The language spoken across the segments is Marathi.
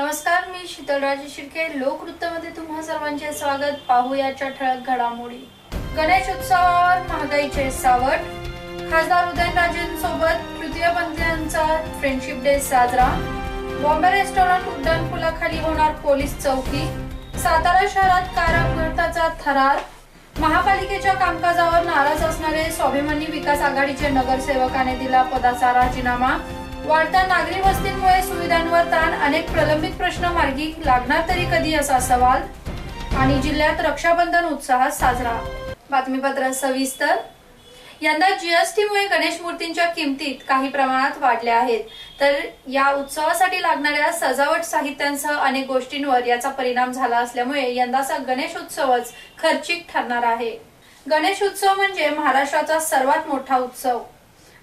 नमस्कार, मी शीतलराजे शिर्के. लोकवृत्तमध्ये तुम्हा सर्वांचे स्वागत. पाहूयाच्या ठळक घडामोडी. गणेश उत्सवावर महागाईचे सावट. खासदार उदयनराजेंसोबत तृतीयपंथीयांचा फ्रेंडशिप डे साजरा. बॉम्बे रेस्टॉरंट उड्डाणपुलाखाली होणार पोलीस चौकी. सातारा शहरात कार अपघाताचा थरार. महापालिकेच्या कामकाजावर नाराज असणारे स्वाभिमानी विकास आघाडीचे नगरसेवकाने दिला पदाचा राजीनामा. वाढत्या नागरी वस्तीमुळे सुविधांवर ताण. अनेक प्रलंबित प्रश्न मार्गी लागणार तरी कधी, असा सवाल. आणि जिल्ह्यात रक्षाबंधन उत्साहात साजरा. बातमीपत्र सविस्तर. यंदा जीएसटीमुळे गणेश मूर्तींच्या किमतीत काही प्रमाणात वाढल्या आहेत, तर या उत्सवासाठी लागणाऱ्या सजावट साहित्यांसह अनेक गोष्टींवर याचा परिणाम झाला असल्यामुळे यंदाचा गणेश उत्सवच खर्चिक ठरणार आहे. गणेश उत्सव म्हणजे महाराष्ट्राचा सर्वात मोठा उत्सव.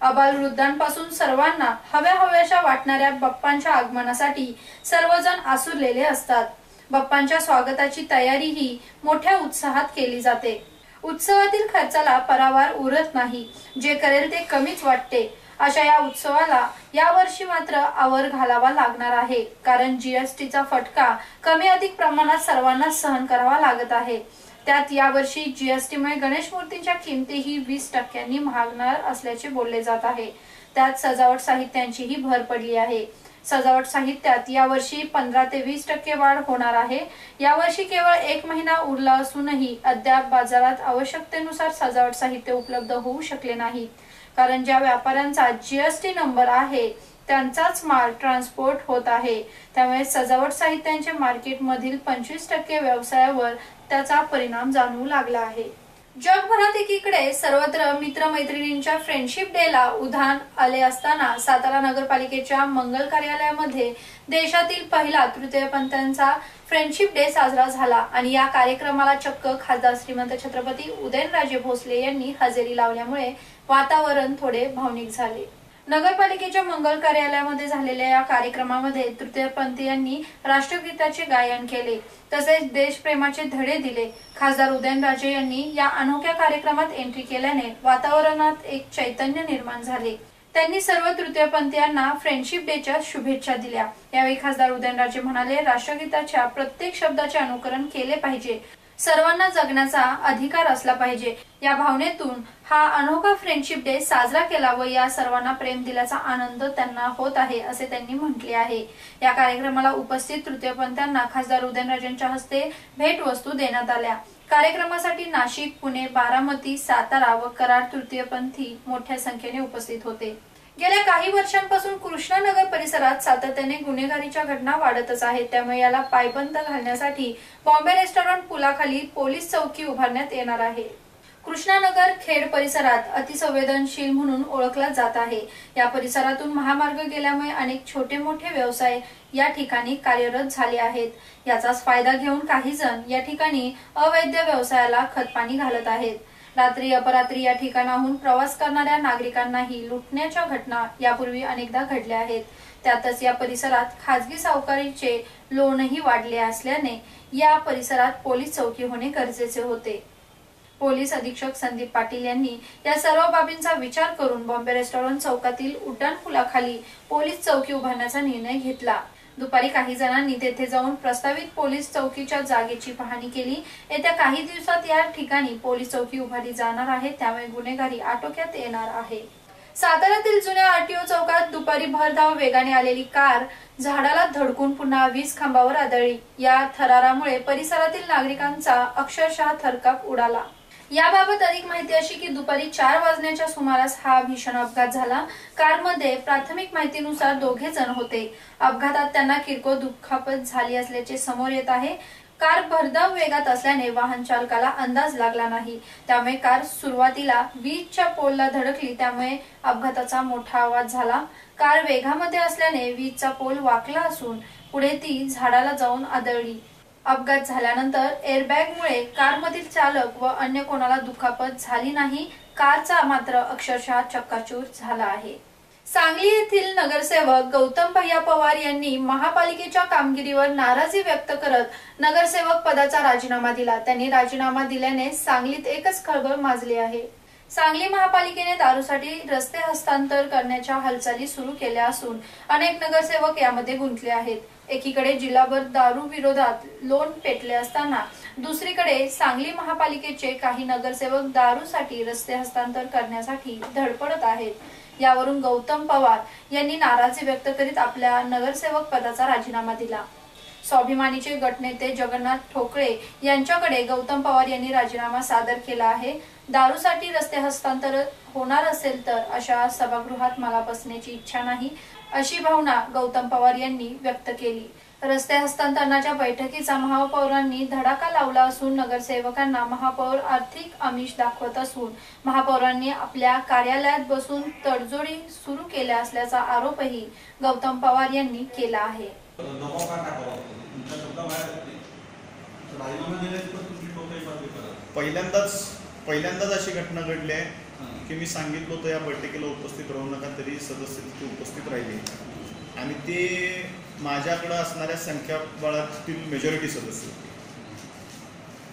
अबालवृद्धांपासून सर्वांना हव्याशा वाटणाऱ्या बाप्पांच्या आगमनासाठी सर्वजण आसुरलेले असतात. बाप्पांच्या स्वागताची तयारीही मोठ्या उत्साहात केली जाते. उत्सवातील खर्चाला परावार उरत नाही. जे करेल ते कमीच वाटते. अशा या उत्सवाला यावर्षी मात्र आवर घालावा लागणार आहे, कारण जीएसटीचा फटका कमी अधिक प्रमाणात सर्वांना सहन करावा लागत आहे. त्यात यावर्षी जीएसटीमुळे गणेश मूर्तींच्या किमतीही 20% महागणार असल्याचे बोलले जात आहे. त्यात सजावट साहित्यांचीही भर पडली आहे. सजावट साहित्यात यावर्षी 15 ते 20% वाढ होणार आहे. यावर्षी केवळ 1 महिना उरला असूनही अद्याप बाजारात आवश्यकतेनुसार सजावट साहित्य उपलब्ध होऊ शकले नाही, कारण ज्या व्यापाऱ्यांचा जीएसटी नंबर आहे त्यांचाच माल ट्रान्सपोर्ट होत आहे. त्यामुळे सजावट साहित्यांचे मार्केटमधील 25% व्यवसायावर त्याचा परिणाम जाणवू लागला आहे. जगभरात एकीकडे सर्वत्र मित्रमैत्रिणींच्या फ्रेंडशिप डे ला उधाण आले असताना सातारा नगरपालिकेच्या मंगल कार्यालयामध्ये देशातील पहिला तृतीयपंथीयांचा फ्रेंडशिप डे साजरा झाला आणि या कार्यक्रमाला चक्क खासदार श्रीमंत छत्रपती उदयनराजे भोसले यांनी हजेरी लावल्यामुळे वातावरण थोडे भावनिक झाले. नगरपालिकेच्या मंगल कार्यालयामध्ये झालेल्या या कार्यक्रमामध्ये तृतीयपंथीयांनी राष्ट्रगीताचे गायन केले, तसेच देशप्रेमाचे धडे दिले. खासदार उदयनराजे यांनी या अनोख्या कार्यक्रमात एंट्री केल्याने वातावरणात एक चैतन्य निर्माण झाले. त्यांनी सर्व तृतीयपंथीयांना फ्रेंडशिप डेच्या शुभेच्छा दिल्या. यावेळी खासदार उदयनराजे म्हणाले, राष्ट्रगीताच्या प्रत्येक शब्दाचे अनुकरण केले पाहिजे. सर्वांना जगण्याचा अधिकार असला पाहिजे. या भावनेतून हा अनोखा फ्रेंडशिप डे साजरा केला व या सर्वांना प्रेम दिल्याचा आनंद त्यांना होत आहे, असे त्यांनी म्हटले आहे. या कार्यक्रमाला उपस्थित तृतीयपंथीयांना खासदार उदयनराजेंच्या हस्ते भेटवस्तू देण्यात आल्या. कार्यक्रमासाठी नाशिक, पुणे, बारामती, सातारा व कराड तृतीयपंथी मोठ्या संख्येने उपस्थित होते. गेल्या काही वर्षांपासून कृष्णानगर परिसरात सातत्याने गुन्हेगारीच्या घटना वाढतच आहेत. त्यामुळे याला पायबंद घालण्यासाठी बॉम्बे रेस्टॉरंट पुलाखाली पोलीस चौकी उभारण्यात येणार आहे. कृष्णानगर खेड परिसरात अतिसंवेदनशील म्हणून ओळखला जात आहे. या परिसरातून महामार्ग गेल्यामुळे अनेक छोटे मोठे व्यवसाय या ठिकाणी कार्यरत झाले आहेत. याचाच फायदा घेऊन काही जण या ठिकाणी अवैध व्यवसायाला खतपाणी घालत आहेत. रात्री अपरात्री या ठिकाणाहून प्रवास करणाऱ्या नागरिकांनाही लुटण्याच्या घटना यापूर्वी अनेकदा घडल्या आहेत. त्यातच या परिसरात खासगी सावकारीचे लोणही वाढले असल्याने या परिसरात पोलीस चौकी होणे गरजेचे होते. पोलीस अधीक्षक संदीप पाटील यांनी या सर्व बाबींचा विचार करून बॉम्बे रेस्टॉरंट चौकातील उड्डाणपुलाखाली पोलीस चौकी उभारण्याचा निर्णय घेतला. दुपारी काही जणांनी तेथे जाऊन प्रस्तावित पोलीस चौकीच्या जागेची पाहणी केली. येत्या काही दिवसात या ठिकाणी पोलीस चौकी उभारली जाणार आहे. त्यामुळे गुन्हेगारी आटोक्यात येणार आहे. साताऱ्यातील जुन्या आरटीओ चौकात दुपारी भरधाव वेगाने आलेली कार झाडाला धडकून पुन्हा वीज खांबावर आदळली. या थरारामुळे परिसरातील नागरिकांचा अक्षरशः थरकाप उडाला. याबाबत अधिक माहिती अशी की दुपारी 4 वाजण्याच्या सुमारास हा भीषण अपघात झाला. कारमध्ये प्राथमिक माहितीनुसार 2 जण होते. अपघातात त्यांना किरकोळ दुखापत झाली असल्याचे समोर येत आहे. कार भरधाव वेगात असल्याने वाहन चालकाला अंदाज लागला नाही. त्यामुळे कार सुरुवातीला वीजच्या पोलला धडकली. त्यामुळे अपघाताचा मोठा आवाज झाला. कार वेगामध्ये असल्याने वीजचा पोल वाकला असून पुढे ती झाडाला जाऊन आदळली. अपघात झाल्यानंतर एअरबॅगमुळे कारमधील चालक व अन्य कोणाला दुखापत झाली नाही. कारचा मात्र अक्षरशः चक्काचूर झाला आहे. सांगली येथील नगरसेवक गौतम भैया पवार यांनी महापालिकेच्या कामगिरीवर नाराजी व्यक्त करत नगरसेवक पदाचा राजीनामा दिला. त्यांनी राजीनामा दिल्याने सांगलीत एकच खळबळ माजली आहे. सांगली महापालिकेने दारूसाठी रस्ते हस्तांतर करण्याच्या हालचाली सुरू केल्या असून अनेक नगरसेवक यामध्ये गुंतले आहेत. एकीकडे जिल्हाभर दारू विरोधात लोण पेटले असताना दुसरीकडे सांगली महापालिकेचे काही नगरसेवक दारूसाठी रस्ते हस्तांतर करण्यासाठी धडपडत आहेत. यावरून गौतम पवार यांनी नाराजी व्यक्त करीत आपल्या नगरसेवक पदाचा राजीनामा दिला. स्वाभिमानीचे गटनेते जगन्नाथ ठोकळे यांच्याकडे गौतम पवार यांनी राजीनामा सादर केला आहे. दारूसाठी रस्ते हस्तांतर होणार असेल तर अशा सभागृहात मला बसण्याची इच्छा नाही, अशी भावना गौतम पवार यांनी व्यक्त केली. रस्ते हस्तांतरणाच्या बैठकीचा महापौरांनी धडाका लावला असून नगरसेवकांना महापौर आर्थिक आमिष दाखवत असून महापौरांनी आपल्या कार्यालयात बसून तडजोडी सुरू केल्या असल्याचा आरोपही गौतम पवार यांनी केला आहे. पहिल्यांदाच अशी घटना घडली आहे की मी सांगितलं होतं या बैठकीला उपस्थित राहू नका, तरी सदस्य तिथे उपस्थित राहिले आणि ते माझ्याकडे असणाऱ्या संख्याबळातील मेजॉरिटी सदस्य.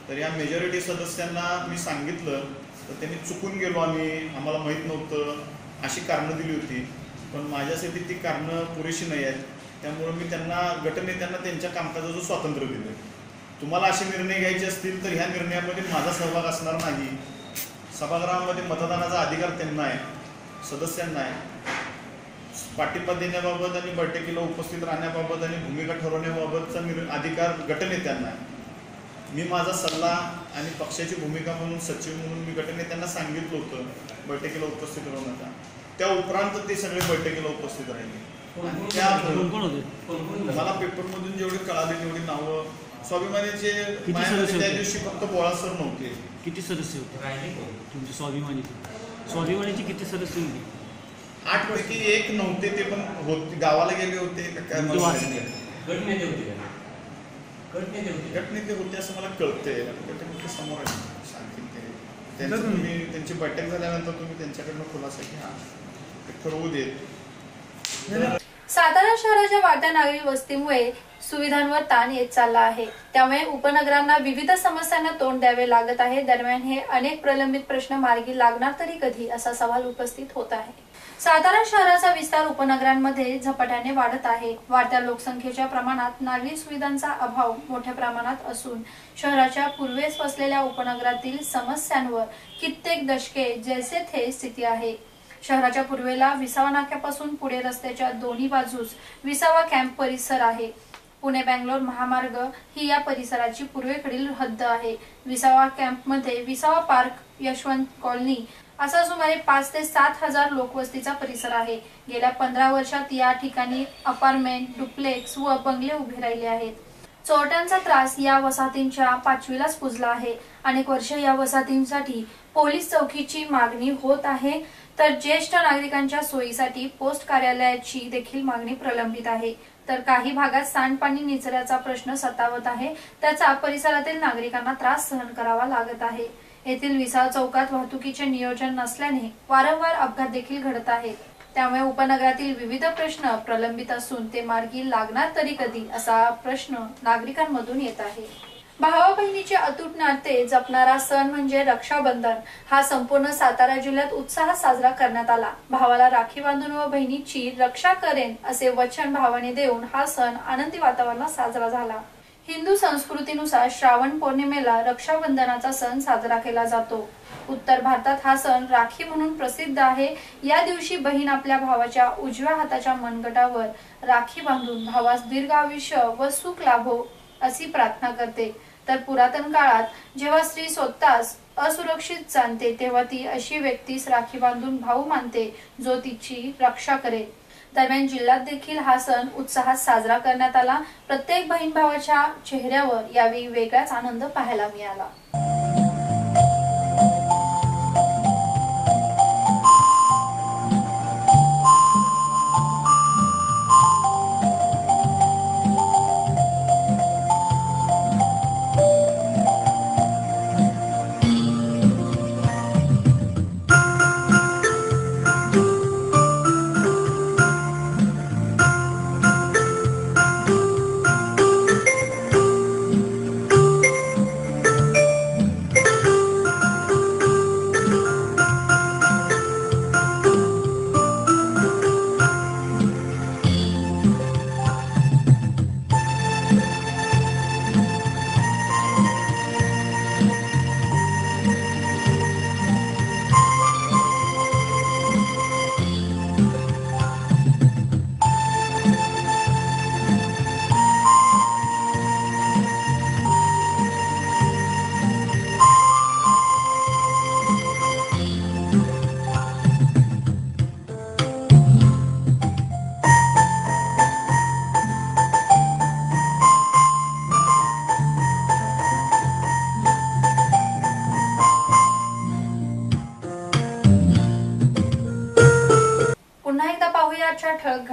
तर या मेजॉरिटी सदस्यांना मी सांगितलं तर त्यांनी चुकून गेलो आम्हाला माहीत नव्हतं अशी कारणं दिली होती. पण माझ्यासाठी ती कारणं पुरेशी नाही आहेत. त्यामुळे मी त्यांना गटनेत्यांना त्यांच्या कामकाजाचं स्वातंत्र्य दिलं. तुम्हाला असे निर्णय घ्यायचे असतील तर ह्या निर्णयामध्ये माझा सहभाग असणार नाही. सभागृहामध्ये मतदानाचा अधिकार त्यांना आहे, सदस्यांना आहे. पाठिंबा देण्याबाबत आणि बैठकीला उपस्थित राहण्याबाबत आणि भूमिका ठरवण्याबाबतचा अधिकार गटनेत्यांना आहे. मी माझा सल्ला आणि पक्षाची भूमिका म्हणून सचिव म्हणून मी गटनेत्यांना सांगितलं होतं बैठकीला उपस्थित राहू नका. त्या उपरांत ते सगळे बैठकीला उपस्थित राहिले. मला पेपरमधून जेवढी कळाली तेवढी नावं स्वाभिमानीचे त्या दिवशी फक्त बोळा सर नव्हते. किती सदस्य होते तुमचे स्वाभिमानीचे किती सदस्य होते? 8 पैकी 1 नव्हते, ते पण होते, गावाला गेले होते. गटनेते होते असं मला कळतंय. गटनेते समोर सांगतील तुम्ही त्यांची बैठक झाल्यानंतर तुम्ही त्यांच्याकडनं खुलासा घ्या, ठरवू देत. सातारा शहराच्या वाढत्या नागरी वस्तीमुळे सुविधांवर ताण येत चालला आहे. त्यामुळे उपनगरांना विविध समस्यांना तोंड द्यावे लागत आहे. दरम्यान हे अनेक प्रलंबित प्रश्न मार्गी लागणार तरी कधी असा सवाल उपस्थित होत आहे. सातारा शहराचा विस्तार उपनगरांमध्ये झपाट्याने वाढत आहे. वाढत्या लोकसंख्येच्या प्रमाणात नागरी सुविधांचा अभाव मोठ्या प्रमाणात असून शहराच्या पूर्वेस वसलेल्या उपनगरातील समस्यांवर कित्येक दशके जैसे थे स्थिती आहे. शहराच्या पूर्वेला विसावा नाक्यापासून पुढे रस्त्याच्या दोन्ही बाजूस विसावा कॅम्प परिसर आहे. पुणे बेंगलोर महामार्ग ही या परिसराची पूर्वेकडील हद्द आहे. विसावा कॅम्प मध्ये विसावा पार्क, यशवंत कॉलनी असा सुमारे 5 ते 7 हजार लोकवस्तीचा परिसर आहे. गेल्या 15 वर्षात या ठिकाणी अपार्टमेंट, डुप्लेक्स व बंगले उभे राहिले आहेत. चोरट्यांचा त्रास या वसाहतींच्या 5वीलाच पुजला आहे. अनेक वर्ष या वसाहतींसाठी पोलीस चौकीची मागणी होत आहे, तर ज्येष्ठ नागरिकांच्या सोयीसाठी पोस्ट कार्यालयाची देखील मागणी प्रलंबित आहे. तर काही भागात सांडपाणी निचऱ्याचा प्रश्न सतावत आहे, त्याचा परिसरातील नागरिकांना त्रास सहन करावा लागत आहे. येथील विसावा चौकात वाहतुकीचे नियोजन नसल्याने वारंवार अपघात देखील घडत आहेत. त्यामुळे उपनगरातील विविध प्रश्न प्रलंबित असून ते मार्गी लागणार तरी कधी असा प्रश्न नागरिकांमधून येत आहे. भावा बहिणीचे अतूट नाते जपणारा सण म्हणजे रक्षाबंधन हा संपूर्ण सातारा जिल्ह्यात उत्साहात साजरा करण्यात आला. भावाला राखी बांधून व बहिणीची रक्षा करेन असे वचन भावाने देऊन हा सण आनंदी वातावरणात साजरा झाला. हिंदू संस्कृतीनुसार श्रावण पौर्णिमेला रक्षाबंधनाचा सण साजरा केला जातो. उत्तर भारतात हा सण राखी म्हणून प्रसिद्ध आहे. या दिवशी बहीण आपल्या भावाच्या उजव्या हाताच्या मनगटावर राखी बांधून भावास दीर्घ आयुष्य व सुख लाभो अशी प्रार्थना करते. तर पुरातन काळात जेव्हा स्त्री स्वतःच असुरक्षित जाणते तेव्हा ती अशी व्यक्तीस राखी बांधून भाऊ मानते जो तिची रक्षा करेल. दरम्यान जिल्ह्यात देखील हा सण उत्साहात साजरा करण्यात आला. प्रत्येक बहीण भावाच्या चेहऱ्यावर यावेळी वेगळाच आनंद पाहायला मिळाला.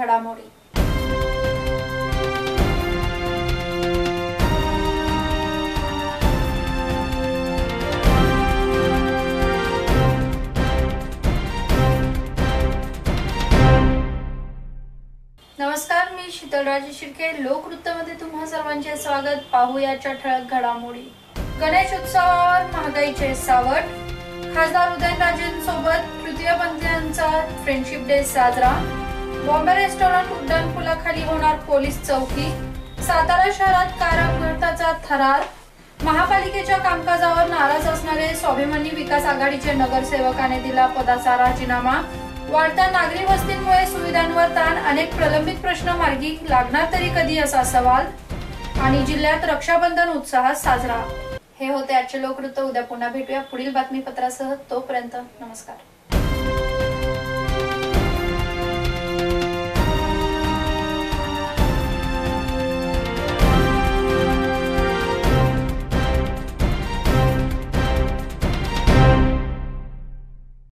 घडामोडी. नमस्कार, मी शीतलराजे शिर्के. लोकवृत्तमध्ये तुम्हा सर्वांचे स्वागत. पाहूयाच्या ठळक घडामोडी. गणेश उत्सवावर महागाईचे सावट. खासदार उदयनराजेंसोबत तृतीयपंथीयांचा फ्रेंडशिप डे साजरा. बॉम्बे रेस्टॉरंट उड्डाणपुलाखाली होणार पोलीस चौकी. सातारा शहरात कार अपघाताचा थरार. महापालिकेच्या कामकाजावर नाराज असणारे स्वाभिमानी विकास आघाडीचे नगरसेवकाने दिला पदाचा राजीनामा. वाढत्या नागरी वस्तींमुळे सुविधांवर ताण. अनेक प्रलंबित प्रश्न मार्गी लागणार तरी कधी असा सवाल. आणि जिल्ह्यात रक्षाबंधन उत्साहात साजरा. हे होते आजचे लोकवृत्त. उद्या पुन्हा भेटूया पुढील बातमीपत्रासह. तोपर्यंत नमस्कार.